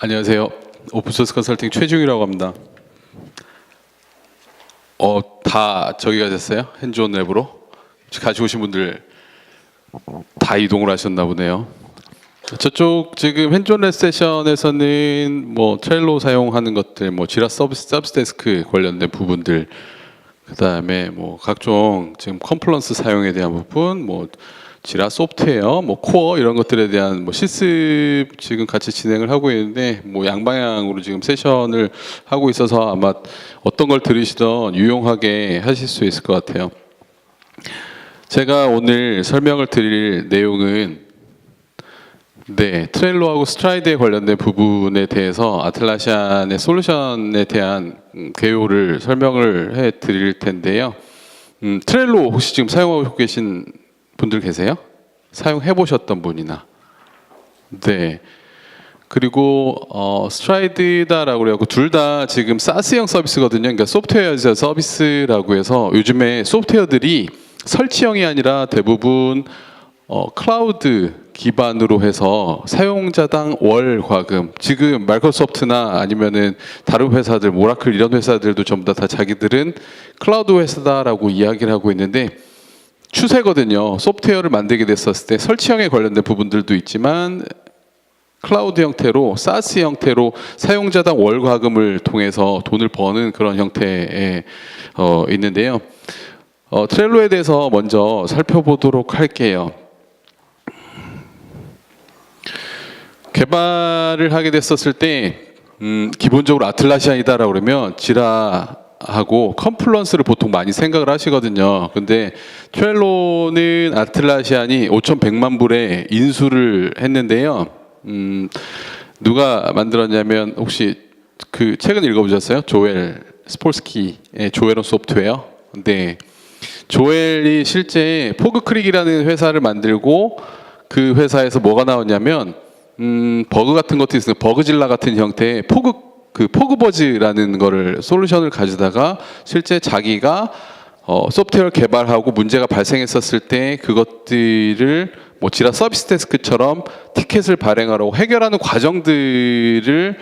안녕하세요. 오픈소스 컨설팅 최중이라고 합니다. 다 저기 가셨어요? 핸즈온 랩으로? 가지고 오신 분들 다 이동을 하셨나 보네요. 저쪽 지금 핸즈온 랩 세션에서는 뭐 트렐로 사용하는 것들, 뭐 지라 서비스 데스크 관련된 부분들, 그다음에 뭐 각종 지금 컴플런스 사용에 대한 부분, 뭐 지라 소프트웨어, 뭐 코어 이런 것들에 대한 뭐 실습 지금 같이 진행을 하고 있는데, 뭐 양방향으로 지금 세션을 하고 있어서 아마 어떤 걸 들으시던 유용하게 하실 수 있을 것 같아요. 제가 오늘 설명을 드릴 내용은 트렐로하고 스트라이드에 관련된 부분에 대해서 아틀라시안의 솔루션에 대한 개요를 설명을 해 드릴 텐데요. 트렐로 혹시 지금 사용하고 계신 분들 계세요? 사용해 보셨던 분이나. 네. 그리고 스트라이드다라고 그래갖고 둘 다 지금 사스형 서비스거든요. 그러니까 소프트웨어 에즈 서비스라고 해서 요즘에 소프트웨어들이 설치형이 아니라 대부분 클라우드 기반으로 해서 사용자당 월 과금, 지금 마이크로소프트나 아니면은 다른 회사들, 오라클 이런 회사들도 전부 다 자기들은 클라우드 회사다라고 이야기를 하고 있는데, 추세거든요. 소프트웨어를 만들게 됐었을 때 설치형에 관련된 부분들도 있지만 클라우드 형태로, 사스 형태로 사용자당 월 과금을 통해서 돈을 버는 그런 형태에 있는데요. 트렐로에 대해서 먼저 살펴보도록 할게요. 개발을 하게 됐었을 때 기본적으로 아틀라시안이다라고 그러면 지라하고 컴플런스를 보통 많이 생각을 하시거든요. 근데 트렐로는 아틀라시안이 5,100만 불에 인수를 했는데요. 누가 만들었냐면, 혹시 그 책은 읽어보셨어요? 조엘 스폴스키의 조엘온 소프트웨어. 네, 조엘이 실제 포그크릭이라는 회사를 만들고, 그 회사에서 뭐가 나왔냐면 버그 같은 것도 있어요. 버그질라 같은 형태의 포그버즈라는 거를 솔루션을 가져다가 실제 자기가 소프트웨어를 개발하고 문제가 발생했었을 때 그것들을 뭐 지라 서비스 데스크처럼 티켓을 발행하라고 해결하는 과정들을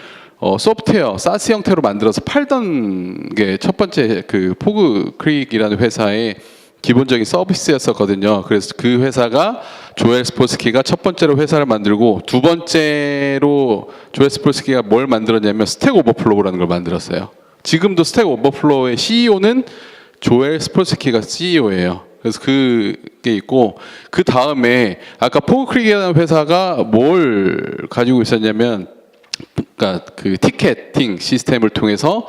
소프트웨어 사스 형태로 만들어서 팔던 게 첫 번째 그 포그크릭이라는 회사의 기본적인 서비스였었거든요. 그래서 그 회사가 조엘 스폴스키가 첫 번째로 회사를 만들고, 두 번째로 조엘 스폴스키가 뭘 만들었냐면 스택 오버플로우라는 걸 만들었어요. 지금도 스택 오버플로우의 CEO는 조엘 스폴스키가 CEO예요. 그래서 그게 있고, 그 다음에 아까 포그크릭이라는 회사가 뭘 가지고 있었냐면, 그러니까 그 티켓팅 시스템을 통해서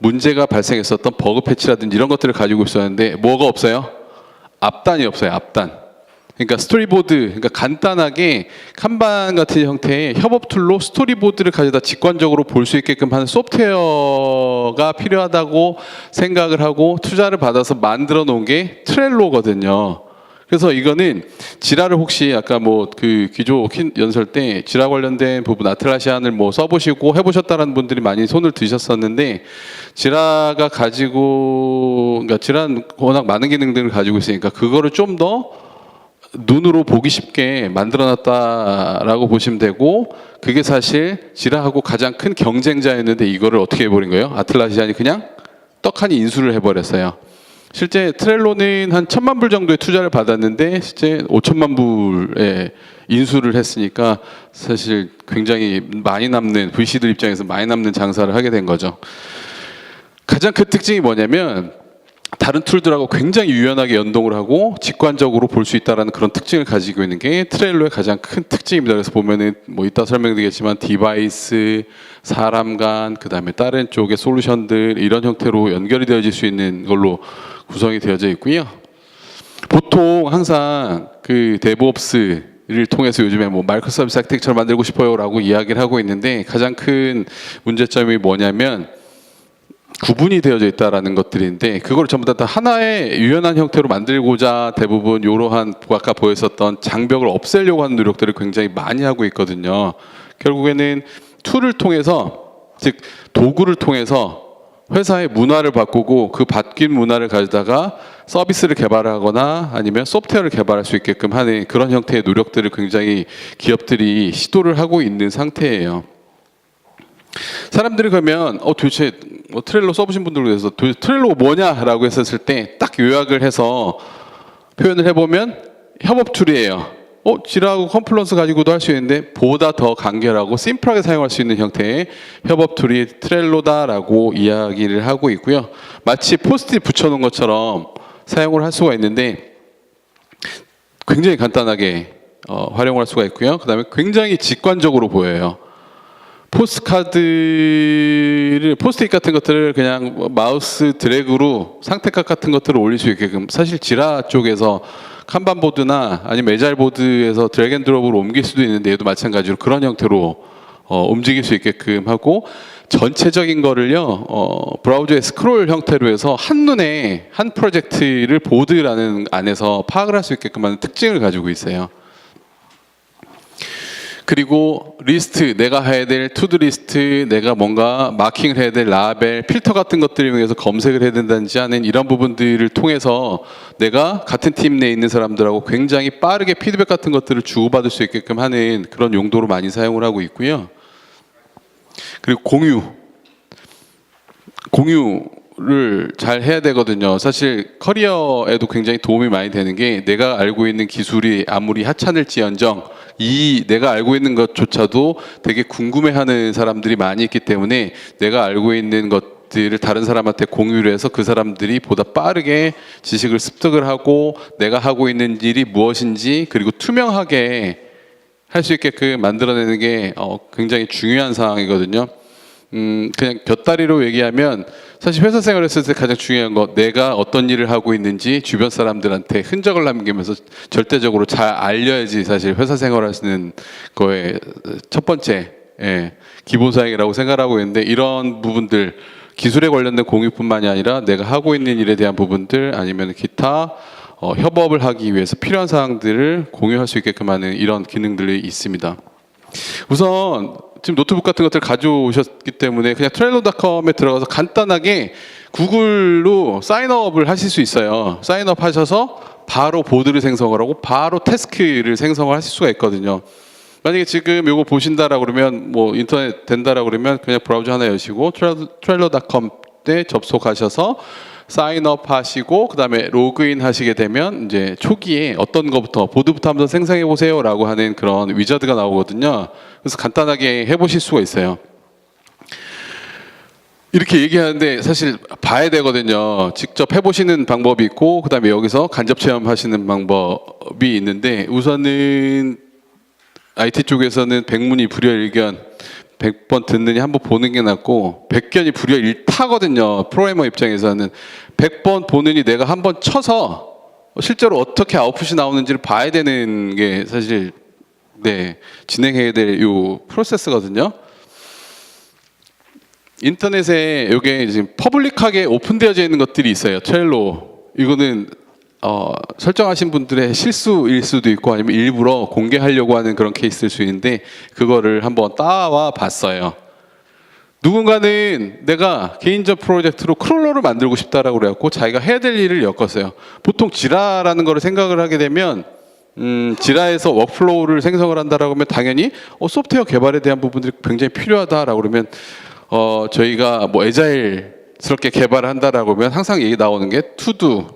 문제가 발생했었던 버그 패치라든지 이런 것들을 가지고 있었는데, 뭐가 없어요? 앞단이 없어요. 앞단. 그러니까 스토리보드, 그러니까 간단하게 칸반 같은 형태의 협업 툴로 스토리보드를 가져다 직관적으로 볼 수 있게끔 하는 소프트웨어가 필요하다고 생각을 하고 투자를 받아서 만들어 놓은 게 트렐로거든요. 그래서 이거는 지라를 혹시 아까 뭐 그 기조 연설 때 지라 관련된 부분 아틀라시안을 뭐 써보시고 해보셨다라는 분들이 많이 손을 드셨었는데, 지라가 가지고, 그러니까 지라는 워낙 많은 기능들을 가지고 있으니까 그거를 좀 더 눈으로 보기 쉽게 만들어놨다라고 보시면 되고, 그게 사실 지라하고 가장 큰 경쟁자였는데 이거를 어떻게 해버린 거예요? 아틀라시안이 그냥 떡하니 인수를 해버렸어요. 실제 트렐로는 한 1,000만 불 정도의 투자를 받았는데 실제 5천만 불에 인수를 했으니까 사실 굉장히 많이 남는, VC들 입장에서 많이 남는 장사를 하게 된 거죠. 가장 큰 특징이 뭐냐면 다른 툴들하고 굉장히 유연하게 연동을 하고 직관적으로 볼 수 있다는 그런 특징을 가지고 있는 게 트렐로의 가장 큰 특징입니다. 그래서 보면은 뭐 이따 설명드리겠지만 디바이스, 사람 간, 그 다음에 다른 쪽의 솔루션들 이런 형태로 연결이 되어질 수 있는 걸로 구성이 되어져 있고요. 보통 항상 그 데브옵스를 통해서 요즘에 뭐 마이크로 서비스 아키텍처를 만들고 싶어요라고 이야기를 하고 있는데, 가장 큰 문제점이 뭐냐면 구분이 되어져 있다라는 것들인데, 그걸 전부 다 하나의 유연한 형태로 만들고자 대부분 이러한 아까 보였었던 장벽을 없애려고 하는 노력들을 굉장히 많이 하고 있거든요. 결국에는 툴을 통해서, 즉 도구를 통해서 회사의 문화를 바꾸고 그 바뀐 문화를 가져다가 서비스를 개발하거나 아니면 소프트웨어를 개발할 수 있게끔 하는 그런 형태의 노력들을 굉장히 기업들이 시도를 하고 있는 상태예요. 사람들이 그러면 도대체 뭐 트렐로 써보신 분들을 위해서 도대체 트렐로가 뭐냐라고 했었을 때 딱 요약을 해서 표현을 해보면 협업 툴이에요. 지라하고 컴플런스 가지고도 할 수 있는데 보다 더 간결하고 심플하게 사용할 수 있는 형태의 협업 툴이 트렐로다라고 이야기를 하고 있고요. 마치 포스트잇 붙여놓은 것처럼 사용을 할 수가 있는데 굉장히 간단하게 활용할 수가 있고요. 그 다음에 굉장히 직관적으로 보여요. 포스트잇 같은 것들을 그냥 마우스 드래그로 상태값 같은 것들을 올릴 수 있게끔, 사실 지라 쪽에서 칸반 보드나 아니면 에자일 보드에서 드래그 앤 드롭으로 옮길 수도 있는데 얘도 마찬가지로 그런 형태로 움직일 수 있게끔 하고, 전체적인 거를요 브라우저의 스크롤 형태로 해서 한눈에 한 프로젝트를 보드라는 안에서 파악을 할 수 있게끔 하는 특징을 가지고 있어요. 그리고 리스트, 내가 해야 될 투두 리스트, 내가 뭔가 마킹을 해야 될 라벨, 필터 같은 것들을 위해서 검색을 해야 된다든지 하는 이런 부분들을 통해서 내가 같은 팀 내에 있는 사람들하고 굉장히 빠르게 피드백 같은 것들을 주고받을 수 있게끔 하는 그런 용도로 많이 사용을 하고 있고요. 그리고 공유를 잘 해야 되거든요. 사실 커리어에도 굉장히 도움이 많이 되는 게, 내가 알고 있는 기술이 아무리 하찮을지언정 이 내가 알고 있는 것조차도 되게 궁금해하는 사람들이 많이 있기 때문에 내가 알고 있는 것들을 다른 사람한테 공유를 해서 그 사람들이 보다 빠르게 지식을 습득을 하고 내가 하고 있는 일이 무엇인지, 그리고 투명하게 할 수 있게끔 만들어내는 게 굉장히 중요한 상황이거든요. 그냥 곁다리로 얘기하면 사실 회사 생활을 했을 때 가장 중요한 거, 내가 어떤 일을 하고 있는지 주변 사람들한테 흔적을 남기면서 절대적으로 잘 알려야지 사실 회사 생활하시는 거에 첫 번째 기본 사항이라고 생각하고 있는데, 이런 부분들, 기술에 관련된 공유뿐만이 아니라 내가 하고 있는 일에 대한 부분들, 아니면 기타 협업을 하기 위해서 필요한 사항들을 공유할 수 있게끔 하는 이런 기능들이 있습니다. 우선 지금 노트북 같은 것들 가져오셨기 때문에 그냥 트렐로닷컴에 들어가서 간단하게 구글로 사인업을 하실 수 있어요. 사인업 하셔서 바로 보드를 생성을 하고 바로 태스크를 생성을 하실 수가 있거든요. 만약에 지금 이거 보신다라고 그러면, 뭐 인터넷 된다라고 그러면 그냥 브라우저 하나 여시고 트렐로닷컴에 접속하셔서 사인업 하시고, 그 다음에 로그인 하시게 되면 이제 초기에 어떤 것부터, 보드부터 한번 생성해 보세요 라고 하는 그런 위저드가 나오거든요. 그래서 간단하게 해보실 수가 있어요. 이렇게 얘기하는데 사실 봐야 되거든요. 직접 해보시는 방법이 있고, 그 다음에 여기서 간접 체험하시는 방법이 있는데, 우선은 IT 쪽에서는 백문이 불여일견, 100번 듣느니 한번 보는 게 낫고 100견이 불여일타거든요. 프로그래머 입장에서는 100번 보느니 내가 한번 쳐서 실제로 어떻게 아웃풋이 나오는지를 봐야 되는 게 사실 진행해야 될 요 프로세스거든요. 인터넷에 이게 지금 퍼블릭하게 오픈되어져 있는 것들이 있어요. 트렐로, 이거는 설정하신 분들의 실수일 수도 있고 아니면 일부러 공개하려고 하는 그런 케이스일 수 있는데, 그거를 한번 따와 봤어요. 누군가는 내가 개인적 프로젝트로 크롤러를 만들고 싶다라고 그래갖고 자기가 해야 될 일을 엮었어요. 보통 지라라는 거를 생각을 하게 되면 지라에서 워크플로우를 생성을 한다라고 하면 당연히 소프트웨어 개발에 대한 부분들이 굉장히 필요하다라고 그러면 저희가 뭐 에자일스럽게 개발을 한다라고 하면 항상 얘기 나오는 게 투두,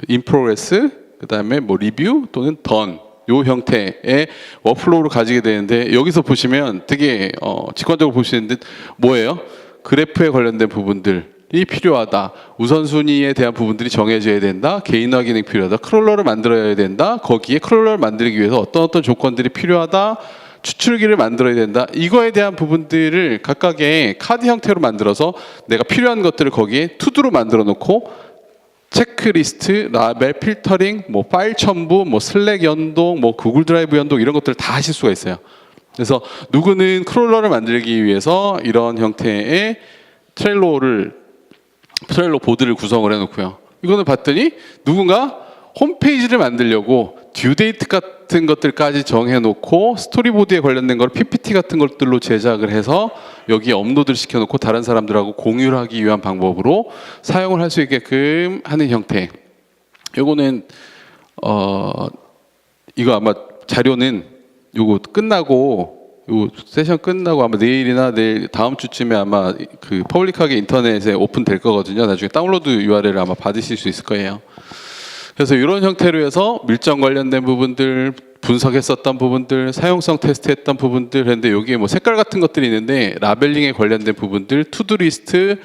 인프로그레스, 그 다음에 뭐 리뷰 또는 던, 요 형태의 워크플로우를 가지게 되는데, 여기서 보시면 되게 직관적으로 볼 수 있는데 뭐예요? 그래프에 관련된 부분들이 필요하다. 우선순위에 대한 부분들이 정해져야 된다. 개인화 기능이 필요하다. 크롤러를 만들어야 된다. 거기에 크롤러를 만들기 위해서 어떤 조건들이 필요하다. 추출기를 만들어야 된다. 이거에 대한 부분들을 각각의 카드 형태로 만들어서 내가 필요한 것들을 거기에 투두로 만들어 놓고 체크리스트, 라벨, 필터링, 뭐 파일 첨부, 뭐 슬랙 연동, 뭐 구글 드라이브 연동, 이런 것들을 다 하실 수가 있어요. 그래서 누구는 크롤러를 만들기 위해서 이런 형태의 트렐로 보드를 구성을 해놓고요. 이거는 봤더니 누군가 홈페이지를 만들려고 듀데이트 같은 것들까지 정해놓고 스토리보드에 관련된 걸 PPT 같은 것들로 제작을 해서 여기에 업로드를 시켜놓고 다른 사람들하고 공유를 하기 위한 방법으로 사용을 할 수 있게끔 하는 형태. 요거는 이거 아마 자료는 요거 끝나고 요 세션 끝나고 아마 내일이나 내일 다음 주쯤에 아마 그 퍼블릭하게 인터넷에 오픈될 거거든요. 나중에 다운로드 URL을 아마 받으실 수 있을 거예요. 그래서 이런 형태로 해서 밀정 관련된 부분들, 분석했었던 부분들, 사용성 테스트했던 부분들 했는데 여기에 뭐 색깔 같은 것들이 있는데 라벨링에 관련된 부분들, 투두리스트,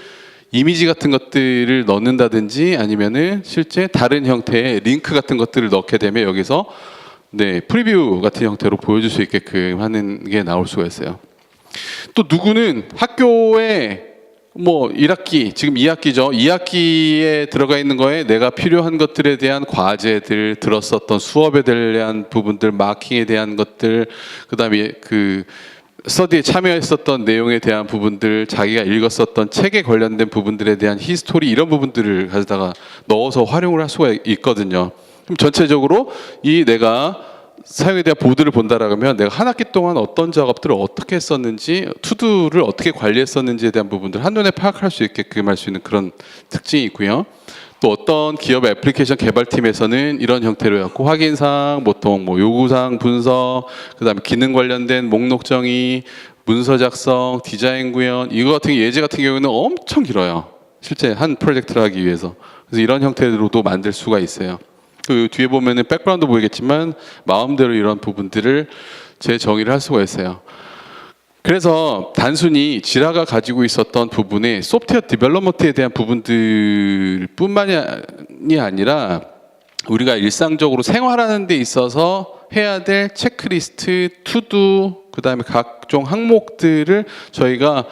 이미지 같은 것들을 넣는다든지 아니면은 실제 다른 형태의 링크 같은 것들을 넣게 되면 여기서 네, 프리뷰 같은 형태로 보여줄 수 있게끔 하는 게 나올 수가 있어요. 또 누구는 학교에 뭐 1학기, 지금 2학기죠. 2학기에 들어가 있는 거에 내가 필요한 것들에 대한 과제들, 들었었던 수업에 대한 부분들, 마킹에 대한 것들, 그다음에 그 스터디에 참여했었던 내용에 대한 부분들, 자기가 읽었었던 책에 관련된 부분들에 대한 히스토리 이런 부분들을 가져다가 넣어서 활용을 할 수가 있거든요. 그럼 전체적으로 이 내가 사용에 대한 보드를 본다라고 하면 내가 한 학기 동안 어떤 작업들을 어떻게 했었는지, 투두를 어떻게 관리했었는지에 대한 부분들 한눈에 파악할 수 있게끔 할 수 있는 그런 특징이 있고요. 또 어떤 기업 애플리케이션 개발팀에서는 이런 형태로 해갖고 확인사항, 보통 뭐 요구사항 분석, 그다음에 기능 관련된 목록 정의, 문서 작성, 디자인 구현, 이거 같은 예제 같은 경우는 엄청 길어요. 실제 한 프로젝트를 하기 위해서. 그래서 이런 형태로도 만들 수가 있어요. 그 뒤에 보면은 백그라운드 보이겠지만 마음대로 이런 부분들을 재정의를 할 수가 있어요. 그래서 단순히 지라가 가지고 있었던 부분에 소프트웨어 디벨롭먼트에 대한 부분들뿐만이 아니라 우리가 일상적으로 생활하는 데 있어서 해야 될 체크리스트, 투두, 그 다음에 각종 항목들을 저희가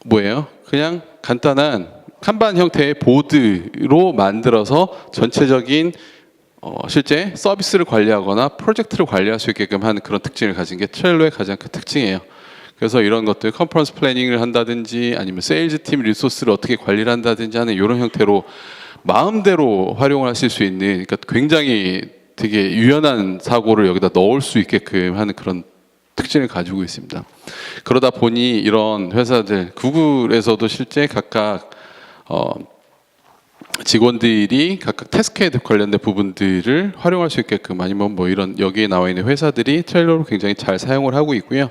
뭐예요? 그냥 간단한 칸반 형태의 보드로 만들어서 전체적인 실제 서비스를 관리하거나 프로젝트를 관리할 수 있게끔 하는 그런 특징을 가진 게 트렐로의 가장 큰 특징이에요. 그래서 이런 것들 컨퍼런스 플래닝을 한다든지 아니면 세일즈 팀 리소스를 어떻게 관리를 한다든지 하는 이런 형태로 마음대로 활용을 하실 수 있는, 그러니까 굉장히 되게 유연한 사고를 여기다 넣을 수 있게끔 하는 그런 특징을 가지고 있습니다. 그러다 보니 이런 회사들, 구글에서도 실제 각각 직원들이 각각 태스크에 관련된 부분들을 활용할 수 있게끔 아니면 뭐 이런 여기에 나와 있는 회사들이 트렐로를 굉장히 잘 사용을 하고 있고요.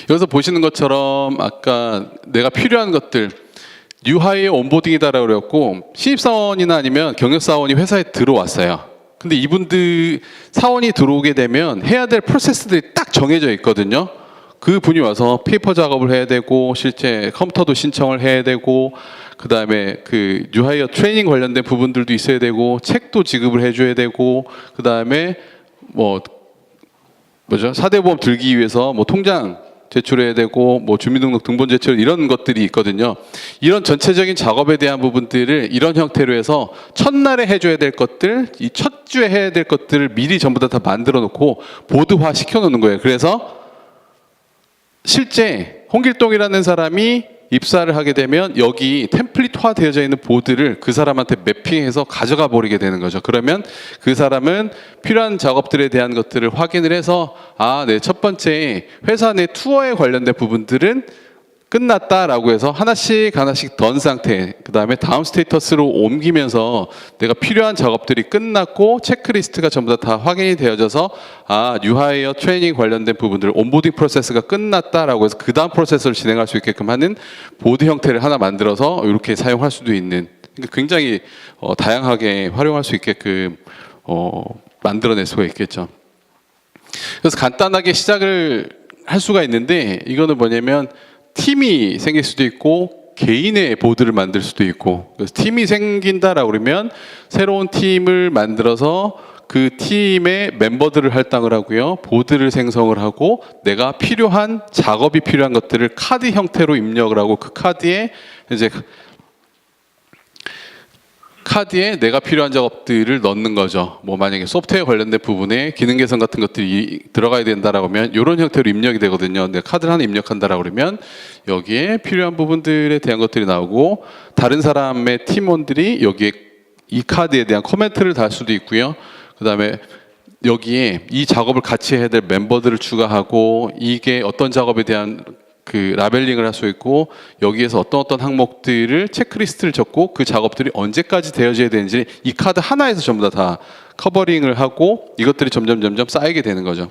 여기서 보시는 것처럼 아까 내가 필요한 것들, 뉴하이어 온보딩이다라고 그랬고 신입사원이나 아니면 경력사원이 회사에 들어왔어요. 근데 이분들 사원이 들어오게 되면 해야 될 프로세스들이 딱 정해져 있거든요. 그 분이 와서 페이퍼 작업을 해야 되고 실제 컴퓨터도 신청을 해야 되고 그 다음에 그 뉴하이어 트레이닝 관련된 부분들도 있어야 되고 책도 지급을 해줘야 되고 그 다음에 뭐죠 4대 보험 들기 위해서 뭐 통장 제출해야 되고 뭐 주민등록 등본 제출 이런 것들이 있거든요. 이런 전체적인 작업에 대한 부분들을 이런 형태로 해서 첫날에 해줘야 될 것들, 이 첫 주에 해야 될 것들을 미리 전부 다 만들어 놓고 보드화 시켜 놓는 거예요. 그래서 실제 홍길동이라는 사람이 입사를 하게 되면 여기 템플릿화 되어져 있는 보드를 그 사람한테 매핑해서 가져가 버리게 되는 거죠. 그러면 그 사람은 필요한 작업들에 대한 것들을 확인을 해서 네, 첫 번째 회사 내 투어에 관련된 부분들은 끝났다라고 해서 하나씩 던 상태, 그 다음에 다음 스테이터스로 옮기면서 내가 필요한 작업들이 끝났고 체크리스트가 전부 다 확인이 되어져서 뉴하이어 트레이닝 관련된 부분들 온보딩 프로세스가 끝났다라고 해서 그 다음 프로세스를 진행할 수 있게끔 하는 보드 형태를 하나 만들어서 이렇게 사용할 수도 있는, 그러니까 굉장히 다양하게 활용할 수 있게끔 만들어낼 수가 있겠죠. 그래서 간단하게 시작을 할 수가 있는데 이거는 뭐냐면 팀이 생길 수도 있고 개인의 보드를 만들 수도 있고, 그래서 팀이 생긴다라고 그러면 새로운 팀을 만들어서 그 팀의 멤버들을 할당을 하고요, 보드를 생성을 하고 내가 필요한 작업이 필요한 것들을 카드 형태로 입력을 하고 그 카드에 내가 필요한 작업들을 넣는 거죠. 뭐 만약에 소프트웨어 관련된 부분에 기능 개선 같은 것들이 들어가야 된다라고 하면 이런 형태로 입력이 되거든요. 내가 카드를 하나 입력한다라고 그러면 여기에 필요한 부분들에 대한 것들이 나오고 다른 사람의 팀원들이 여기에 이 카드에 대한 코멘트를 달 수도 있고요. 그 다음에 여기에 이 작업을 같이 해야 될 멤버들을 추가하고 이게 어떤 작업에 대한 그 라벨링을 할 수 있고 여기에서 어떤 항목들을 체크리스트를 적고 그 작업들이 언제까지 되어져야 되는지 이 카드 하나에서 전부 다 커버링을 하고 이것들이 점점 쌓이게 되는 거죠.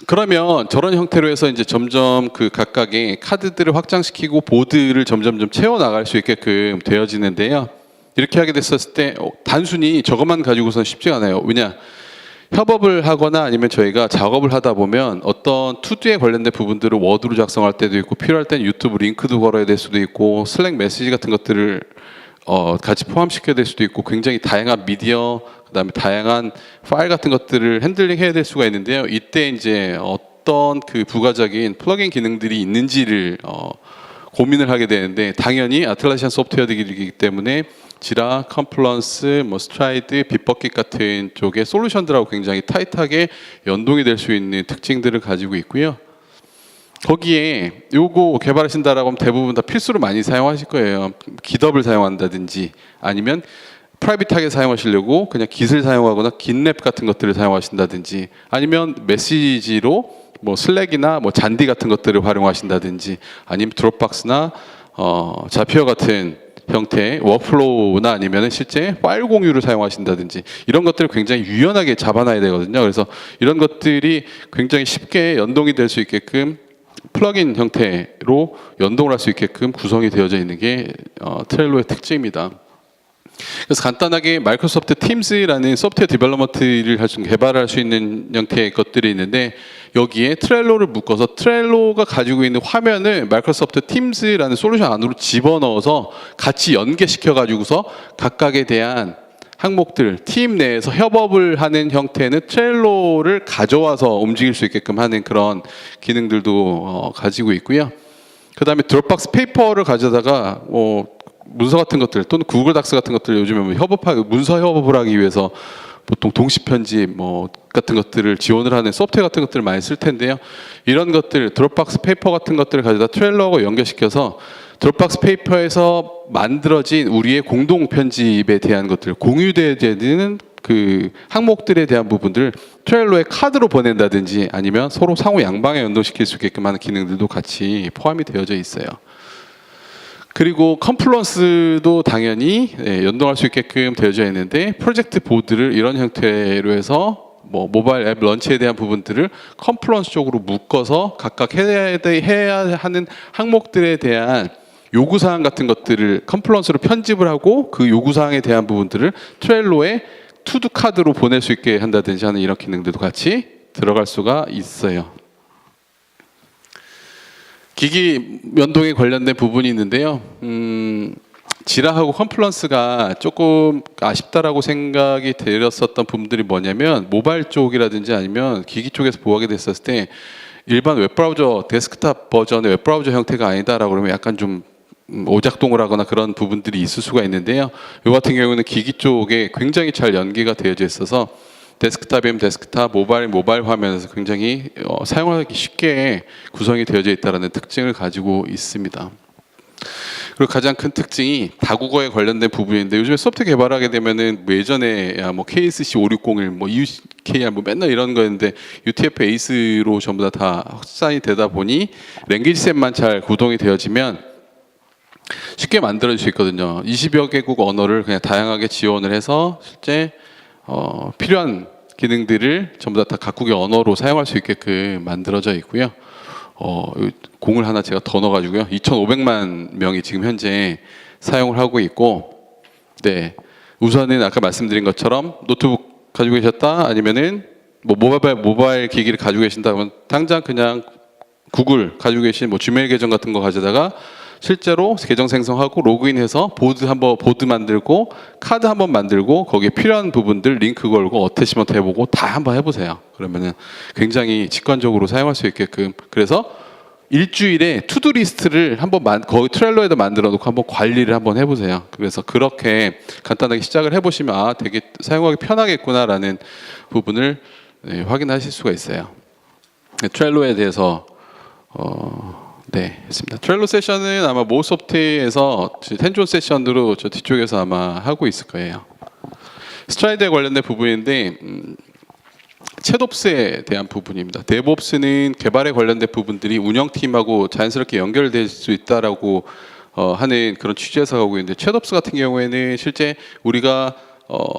그러면 저런 형태로 해서 이제 점점 그 각각의 카드들을 확장시키고 보드를 점점 채워 나갈 수 있게끔 되어지는데요. 이렇게 하게 됐었을 때 단순히 저것만 가지고서는 쉽지가 않아요. 왜냐? 협업을 하거나 아니면 저희가 작업을 하다 보면 어떤 투두에 관련된 부분들을 워드로 작성할 때도 있고 필요할 때는 유튜브 링크도 걸어야 될 수도 있고 슬랙 메시지 같은 것들을 같이 포함시켜야 될 수도 있고 굉장히 다양한 미디어 그다음에 다양한 파일 같은 것들을 핸들링 해야 될 수가 있는데요. 이때 이제 어떤 그 부가적인 플러그인 기능들이 있는지를 고민을 하게 되는데 당연히 아틀라시안 소프트웨어이기 때문에 지라, 컴플런스, 뭐 스트라이드, 빗버킷 같은 쪽의 솔루션들하고 굉장히 타이트하게 연동이 될 수 있는 특징들을 가지고 있고요. 거기에 요거 개발하신다라고 하면 대부분 다 필수로 많이 사용하실 거예요. 기덥을 사용한다든지 아니면 프라이빗하게 사용하시려고 그냥 깃을 사용하거나 깃랩 같은 것들을 사용하신다든지 아니면 메시지로 뭐 슬랙이나 뭐 잔디 같은 것들을 활용하신다든지 아니면 드롭박스나 자피어 같은 형태의 워크플로우나 아니면 실제 파일 공유를 사용하신다든지 이런 것들을 굉장히 유연하게 잡아놔야 되거든요. 그래서 이런 것들이 굉장히 쉽게 연동이 될 수 있게끔 플러그인 형태로 연동을 할 수 있게끔 구성이 되어져 있는 게 트렐로의 특징입니다. 그래서 간단하게 마이크로소프트 팀즈라는 소프트웨어 디벨롭먼트를 개발할 수 있는 형태의 것들이 있는데 여기에 트렐로를 묶어서 트렐로가 가지고 있는 화면을 마이크로소프트 팀즈라는 솔루션 안으로 집어넣어서 같이 연계시켜 가지고서 각각에 대한 항목들 팀 내에서 협업을 하는 형태는 트렐로를 가져와서 움직일 수 있게끔 하는 그런 기능들도 가지고 있고요. 그 다음에 드롭박스 페이퍼를 가져다가 문서 같은 것들 또는 구글 닥스 같은 것들 요즘에 문서 협업을 하기 위해서 보통 동시 편집 같은 것들을 지원을 하는 소프트웨어 같은 것들을 많이 쓸 텐데요. 이런 것들 드롭박스 페이퍼 같은 것들을 가져다 트렐로하고 연결시켜서 드롭박스 페이퍼에서 만들어진 우리의 공동 편집에 대한 것들 공유되는 그 항목들에 대한 부분들 트렐로에 카드로 보낸다든지 아니면 서로 상호 양방에 연동시킬 수 있게끔 하는 기능들도 같이 포함이 되어져 있어요. 그리고 컴플런스도 당연히 연동할 수 있게끔 되어져 있는데 프로젝트 보드를 이런 형태로 해서 모바일 앱 런치에 대한 부분들을 컴플런스 쪽으로 묶어서 각각 해야 하는 항목들에 대한 요구사항 같은 것들을 컴플런스로 편집을 하고 그 요구사항에 대한 부분들을 트렐로에 투두 카드로 보낼 수 있게 한다든지 하는 이런 기능들도 같이 들어갈 수가 있어요. 기기 연동에 관련된 부분이 있는데요. 지라하고 컴플런스가 조금 아쉽다라고 생각이 들었었던 부분들이 뭐냐면 모바일 쪽이라든지 아니면 기기 쪽에서 보호하게 됐었을 때 일반 웹브라우저 데스크탑 버전의 웹브라우저 형태가 아니다라고 그러면 약간 좀 오작동을 하거나 그런 부분들이 있을 수가 있는데요. 이 같은 경우는 기기 쪽에 굉장히 잘 연계가 되어져 있어서 데스크탑이면 데스크탑, 모바일 화면에서 굉장히 사용하기 쉽게 구성이 되어져 있다는 특징을 가지고 있습니다. 그리고 가장 큰 특징이 다국어에 관련된 부분인데 요즘에 소프트웨어 개발하게 되면은 예전에 KSC 560일 EUKR 맨날 이런 거였는데 UTF 에이스로 전부 다 확산이 되다 보니 랭귀지셋만 잘 구동이 되어지면 쉽게 만들어질 수 있거든요. 20여 개국 언어를 그냥 다양하게 지원을 해서 실제 필요한 기능들을 전부 다 각국의 언어로 사용할 수 있게끔 만들어져 있고요. 공을 하나 제가 더 넣어가지고요. 2,500만 명이 지금 현재 사용을 하고 있고, 네, 우선은 아까 말씀드린 것처럼 노트북 가지고 계셨다 아니면은 모바일 기기를 가지고 계신다면 당장 그냥 구글 가지고 계신 지메일 계정 같은 거 가져다가 실제로 계정 생성하고 로그인해서 보드 만들고 카드 한번 만들고 거기에 필요한 부분들 링크 걸고 어태치먼트 해보고 다 한번 해보세요. 그러면은 굉장히 직관적으로 사용할 수 있게끔 그래서 일주일에 투두 리스트를 한번 거기 트렐로에다 만들어 놓고 한번 관리를 한번 해보세요. 그래서 그렇게 간단하게 시작을 해보시면 되게 사용하기 편하겠구나라는 부분을 확인하실 수가 있어요. 트렐로에 대해서 네, 했습니다. 트렐로 세션은 아마 모소프트에서 핸즈온 세션으로 저 뒤쪽에서 아마 하고 있을 거예요. 스트라이드에 관련된 부분인데 챗옵스에 대한 부분입니다. 데브옵스는 개발에 관련된 부분들이 운영팀하고 자연스럽게 연결될 수 있다라고 하는 그런 취지에서 가고 있는데, 챗옵스 같은 경우에는 실제 우리가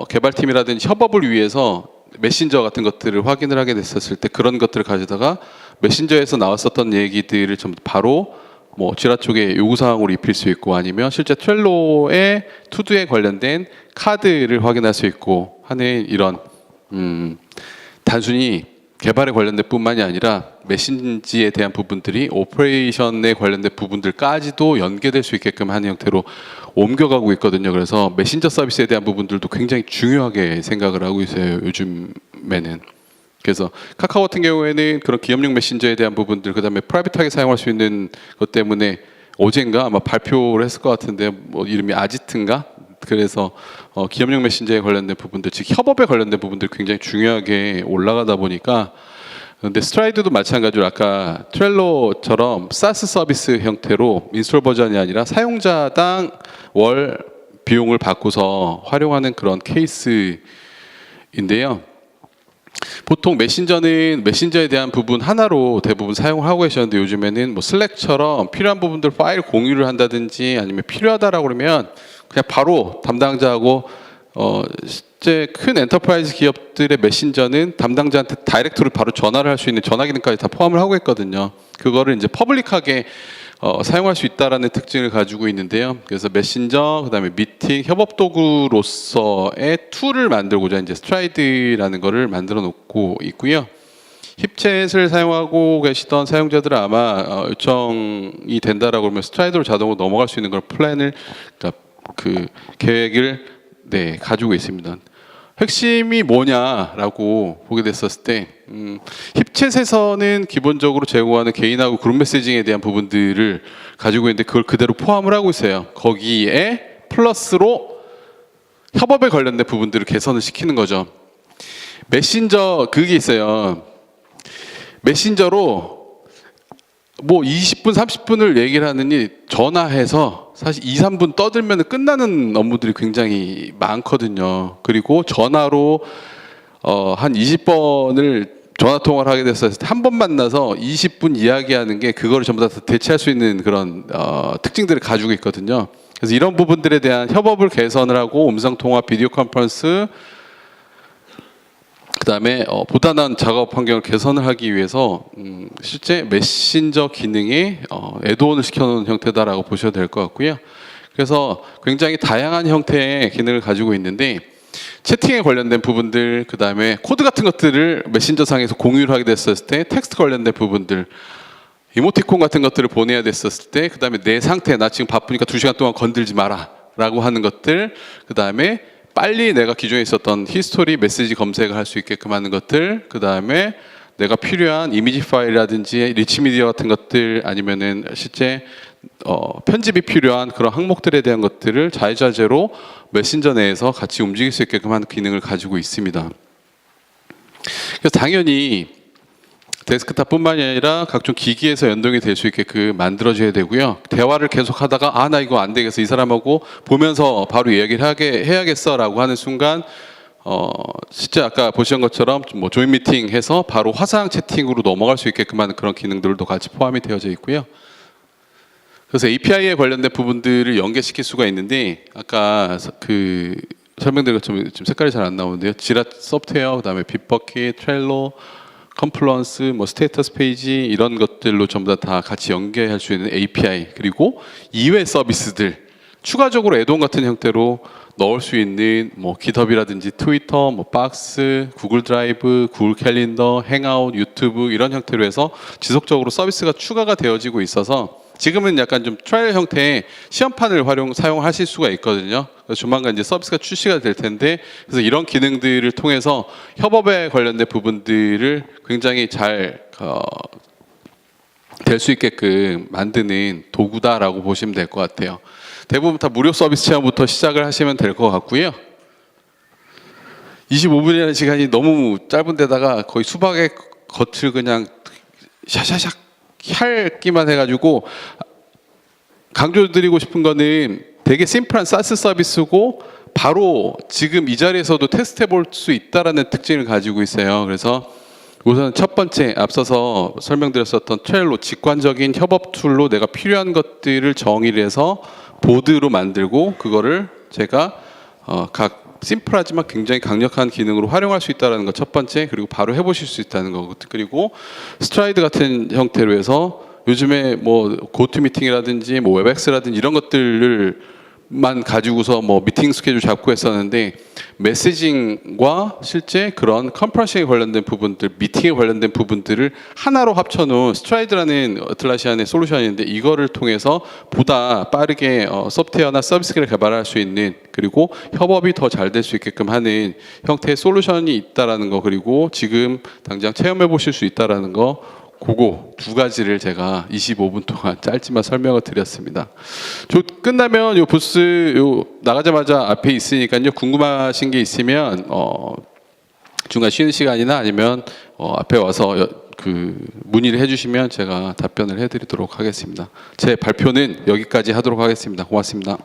개발팀이라든지 협업을 위해서 메신저 같은 것들을 확인을 하게 됐었을 때 그런 것들을 가져다가 메신저에서 나왔었던 얘기들을 좀 바로 뭐 지라 쪽에 요구사항으로 입힐 수 있고, 아니면 실제 트렐로의 투두에 관련된 카드를 확인할 수 있고 하는 이런 단순히 개발에 관련된 뿐만이 아니라 메신지에 대한 부분들이 오퍼레이션에 관련된 부분들까지도 연계될 수 있게끔 하는 형태로 옮겨가고 있거든요. 그래서 메신저 서비스에 대한 부분들도 굉장히 중요하게 생각을 하고 있어요, 요즘에는. 그래서 카카오 같은 경우에는 그런 기업용 메신저에 대한 부분들, 그다음에 프라이빗하게 사용할 수 있는 것 때문에 어젠가 아마 발표를 했을 것 같은데, 뭐 이름이 아지트인가? 그래서 기업용 메신저에 관련된 부분들, 즉 협업에 관련된 부분들 굉장히 중요하게 올라가다 보니까, 근데 스트라이드도 마찬가지로 아까 트렐로처럼 사스 서비스 형태로 인스톨 버전이 아니라 사용자당 월 비용을 받고서 활용하는 그런 케이스인데요. 보통 메신저는 메신저에 대한 부분 하나로 대부분 사용을 하고 계셨는데, 요즘에는 뭐 슬랙처럼 필요한 부분들 파일 공유를 한다든지 아니면 필요하다라고 그러면 그냥 바로 담당자하고 실제 큰 엔터프라이즈 기업들의 메신저는 담당자한테 다이렉트로 바로 전화를 할 수 있는 전화 기능까지 다 포함을 하고 있거든요. 그거를 이제 퍼블릭하게 사용할 수 있다라는 특징을 가지고 있는데요. 그래서 메신저, 그다음에 미팅, 협업 도구로서의 툴을 만들고자 이제 스트라이드라는 거를 만들어 놓고 있고요. 힙챗을 사용하고 계시던 사용자들은 아마 요청이 된다라고 그러면 스트라이드로 자동으로 넘어갈 수 있는 그런 플랜을, 그러니까 그 계획을 가지고 있습니다. 핵심이 뭐냐라고 보게 됐었을 때, 힙챗에서는 기본적으로 제공하는 개인하고 그룹 메시징에 대한 부분들을 가지고 있는데 그걸 그대로 포함을 하고 있어요. 거기에 플러스로 협업에 관련된 부분들을 개선을 시키는 거죠. 메신저 그게 있어요. 메신저로 뭐 20분, 30분을 얘기를 하느니 전화해서 사실 2, 3분 떠들면 끝나는 업무들이 굉장히 많거든요. 그리고 전화로 한 20번을 전화 통화를 하게 됐을 때 한 번 만나서 20분 이야기하는 게 그거를 전부 다 대체할 수 있는 그런 특징들을 가지고 있거든요. 그래서 이런 부분들에 대한 협업을 개선을 하고 음성 통화, 비디오 컨퍼런스, 그다음에 보다 나은 작업 환경을 개선을 하기 위해서 실제 메신저 기능에 애드온을 시켜놓은 형태다라고 보셔도 될 것 같고요. 그래서 굉장히 다양한 형태의 기능을 가지고 있는데, 채팅에 관련된 부분들, 그다음에 코드 같은 것들을 메신저상에서 공유를 하게 됐었을 때 텍스트 관련된 부분들, 이모티콘 같은 것들을 보내야 됐었을 때, 그다음에 내 상태, 나 지금 바쁘니까 2시간 동안 건들지 마라 라고 하는 것들, 그다음에 빨리 내가 기존에 있었던 히스토리 메시지 검색을 할 수 있게끔 하는 것들, 그 다음에 내가 필요한 이미지 파일이라든지 리치 미디어 같은 것들, 아니면은 실제 편집이 필요한 그런 항목들에 대한 것들을 자유자재로 메신저 내에서 같이 움직일 수 있게끔 하는 기능을 가지고 있습니다. 그래서 당연히 데스크탑뿐만이 아니라 각종 기기에서 연동이 될 수 있게끔 만들어져야 되고요. 대화를 계속하다가 나 이거 안 되겠어, 이 사람하고 보면서 바로 이야기를 해야겠어라고 하는 순간 실제 아까 보신 것처럼 뭐 조인 미팅 해서 바로 화상 채팅으로 넘어갈 수 있게끔 하는 그런 기능들도 같이 포함이 되어져 있고요. 그래서 API에 관련된 부분들을 연계시킬 수가 있는데, 아까 그 설명드린 것처럼 지금 색깔이 잘 안 나오는데요. 지라 소프트웨어, 그다음에 빗버킷, 트렐로, 컴플런스, 뭐 스테이터스 페이지, 이런 것들로 전부 다 같이 연계할 수 있는 API, 그리고 이외 서비스들 추가적으로 애드온 같은 형태로 넣을 수 있는 뭐 깃허브라든지 트위터, 뭐 박스, 구글 드라이브, 구글 캘린더, 행아웃, 유튜브 이런 형태로 해서 지속적으로 서비스가 추가가 되어지고 있어서 지금은 약간 좀 트라이얼 형태의 시험판을 사용하실 수가 있거든요. 그래서 조만간 이제 서비스가 출시가 될 텐데, 그래서 이런 기능들을 통해서 협업에 관련된 부분들을 굉장히 잘 될 수 있게끔 만드는 도구다라고 보시면 될 것 같아요. 대부분 다 무료 서비스 체험부터 시작을 하시면 될 것 같고요. 25분이라는 시간이 너무 짧은 데다가 거의 수박의 겉을 그냥 샤샤샥 핥기만 해가지고, 강조드리고 싶은 거는 되게 심플한 사스 서비스고 바로 지금 이 자리에서도 테스트해 볼 수 있다라는 특징을 가지고 있어요. 그래서 우선 첫 번째 앞서서 설명드렸었던 트렐로 직관적인 협업 툴로 내가 필요한 것들을 정의를 해서 보드로 만들고 그거를 제가 각 심플하지만 굉장히 강력한 기능으로 활용할 수 있다는 것 첫 번째. 그리고 바로 해보실 수 있다는 거. 그리고 스트라이드 같은 형태로 해서 요즘에 뭐 고투미팅이라든지 뭐 웹엑스라든지 이런 것들을 만 가지고서 뭐 미팅 스케줄 잡고 했었는데 메시징과 실제 그런 컨퍼런싱에 관련된 부분들, 미팅에 관련된 부분들을 하나로 합쳐놓은 스트라이드라는 어틀라시안의 솔루션인데 이거를 통해서 보다 빠르게 소프트웨어나 서비스를 개발할 수 있는 그리고 협업이 더 잘 될 수 있게끔 하는 형태의 솔루션이 있다라는 거 그리고 지금 당장 체험해 보실 수 있다라는 거 그거 두 가지를 제가 25분 동안 짧지만 설명을 드렸습니다. 끝나면 요 부스 요 나가자마자 앞에 있으니까요. 궁금하신 게 있으면 중간 쉬는 시간이나 아니면 앞에 와서 그 문의를 해주시면 제가 답변을 해드리도록 하겠습니다. 제 발표는 여기까지 하도록 하겠습니다. 고맙습니다.